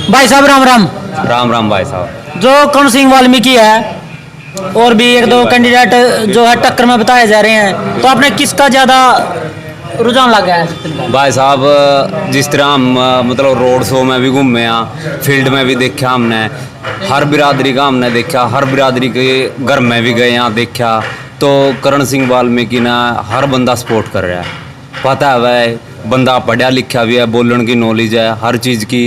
भाई साहब राम राम। राम राम भाई साहब। जो कर्ण सिंह वाल्मीकि है और भी एक दो कैंडिडेट जो है टक्कर में बताए जा रहे हैं, तो आपने किसका ज्यादा रुझान लगा है? भाई साहब जिस तरह हम मतलब रोड शो में भी घूमे हैं, फील्ड में भी देखा हमने, हर बिरादरी का हमने देखा, हर बिरादरी के घर में भी गए यहाँ देखा, तो कर्ण सिंह वाल्मीकि ना हर बंदा सपोर्ट कर रहा है। पता है वह बंदा पढ़ा लिखा भी है, बोलने की नॉलेज है, हर चीज़ की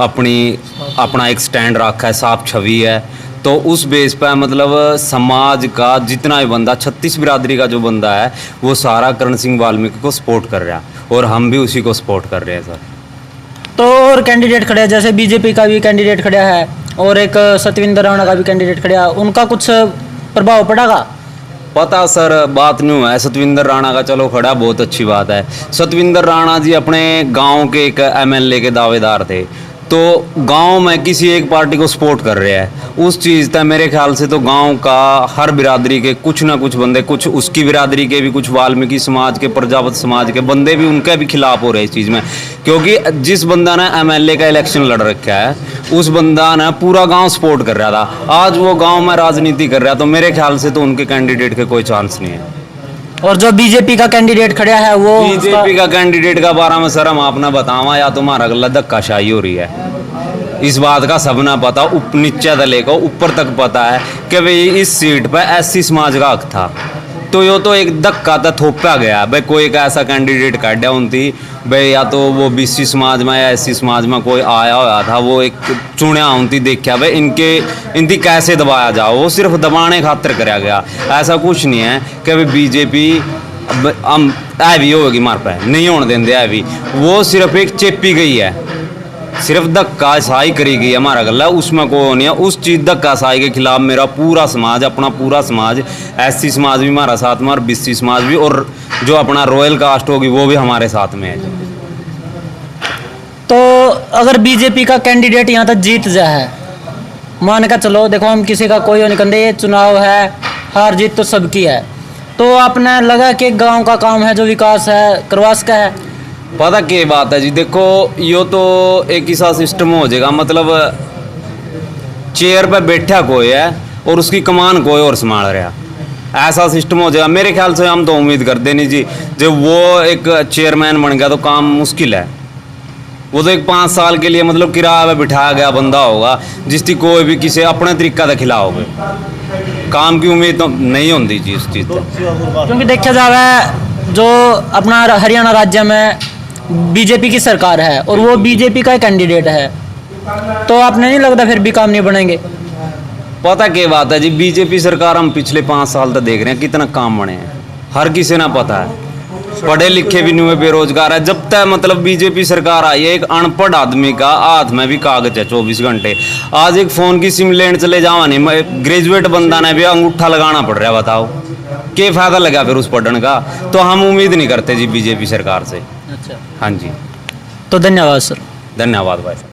अपना एक स्टैंड रखा है, साफ छवि है। तो उस बेस पर मतलब समाज का जितना भी बंदा 36 बिरादरी का जो बंदा है वो सारा कर्ण सिंह वाल्मीकि को सपोर्ट कर रहा है और हम भी उसी को सपोर्ट कर रहे हैं सर। तो और कैंडिडेट खड़े हैं, जैसे बीजेपी का भी कैंडिडेट खड़ा है और एक सतविंदर राणा का भी कैंडिडेट खड़ा है, उनका कुछ प्रभाव पड़ेगा? पता सर बात नहीं है। सतविंदर राणा का चलो खड़ा, बहुत अच्छी बात है। सतविंदर राणा जी अपने गांव के एक एमएलए के दावेदार थे, तो गांव में किसी एक पार्टी को सपोर्ट कर रहे हैं, उस चीज़ तक मेरे ख्याल से तो गांव का हर बिरादरी के कुछ ना कुछ बंदे, कुछ उसकी बिरादरी के भी, कुछ वाल्मीकि समाज के, प्रजापति समाज के बंदे भी उनके भी खिलाफ हो रहे हैं इस चीज़ में। क्योंकि जिस बंदा ने एमएलए का इलेक्शन लड़ रखा है उस बंदा ने पूरा गांव सपोर्ट कर रहा था, आज वो गांव में राजनीति कर रहा है, तो मेरे ख्याल से तो उनके कैंडिडेट के कोई चांस नहीं है। और जो बीजेपी का कैंडिडेट खड़ा है वो बीजेपी का कैंडिडेट का बारे में सर हम आपने बतावा या तुम्हारा गला धक्काशाही हो रही है, इस बात का सबना पता, नीचे दले को ऊपर तक पता है कि भाई इस सीट पर एससी समाज का हक था, तो यो तो एक धक्का तो थोपा गया भाई। कोई एक ऐसा कैंडिडेट काटा उनती भाई, या तो वो बीसी समाज में या एससी समाज में कोई आया हुआ था, वो एक चुनिया उनती देखा भाई इनकी कैसे दबाया जाओ, वो सिर्फ दबाने खातिर कराया गया। ऐसा कुछ नहीं है कि भाई बीजेपी हम भी होगी मार पे नहीं होने देंगे है भी, वो सिर्फ एक चेपी गई है, सिर्फ धक्का साई करी गई हमारा गला, उसमें कोई नहीं है। उस चीज़ धक्का साई के खिलाफ मेरा पूरा समाज, अपना पूरा समाज, एससी समाज भी हमारा साथ में और बीसी समाज भी, और जो अपना रॉयल कास्ट होगी वो भी हमारे साथ में है। तो अगर बीजेपी का कैंडिडेट यहाँ तक जीत जाए, मान का चलो, देखो हम किसी का कोई नहीं कहते, ये चुनाव है, हार जीत तो सबकी है, तो आपने लगा कि गांव का काम है जो विकास है करवा सका है? पता क्या बात है जी, देखो यो तो एक ही सा सिस्टम हो जाएगा, मतलब चेयर पे बैठा कोई है और उसकी कमान कोई और संभाल रहा, ऐसा सिस्टम हो जाएगा। मेरे ख्याल से हम तो उम्मीद करते नहीं जी, जब वो एक चेयरमैन बन गया तो काम मुश्किल है। वो तो एक 5 साल के लिए मतलब किराए पे बिठाया गया बंदा होगा, जिसकी कोई भी किसी अपने तरीका से खिलाओगे, काम की उम्मीद तो नहीं होती जी उस चीज़ से। क्योंकि देखा जाए जो अपना हरियाणा राज्य में बीजेपी की सरकार है और वो बीजेपी का कैंडिडेट है, तो आपने नहीं लगता फिर भी काम नहीं बनेंगे? पता क्या बात है जी, बीजेपी सरकार हम पिछले 5 साल तक देख रहे हैं कितना काम बने हैं, हर किसी ने पता है, पढ़े लिखे भी नहीं हुए, बेरोजगार है। जब तक मतलब बीजेपी सरकार आई है, एक अनपढ़ आदमी का हाथ में भी कागज है 24 घंटे, आज एक फ़ोन की सिम लेने चले जाओ नहीं, ग्रेजुएट बंदा ने भी अंगूठा लगाना पड़ रहा है, बताओ क्या फ़ायदा लगा फिर उस पढ़ने का। तो हम उम्मीद नहीं करते जी बीजेपी सरकार से। अच्छा, हाँ जी, तो धन्यवाद सर। धन्यवाद भाई।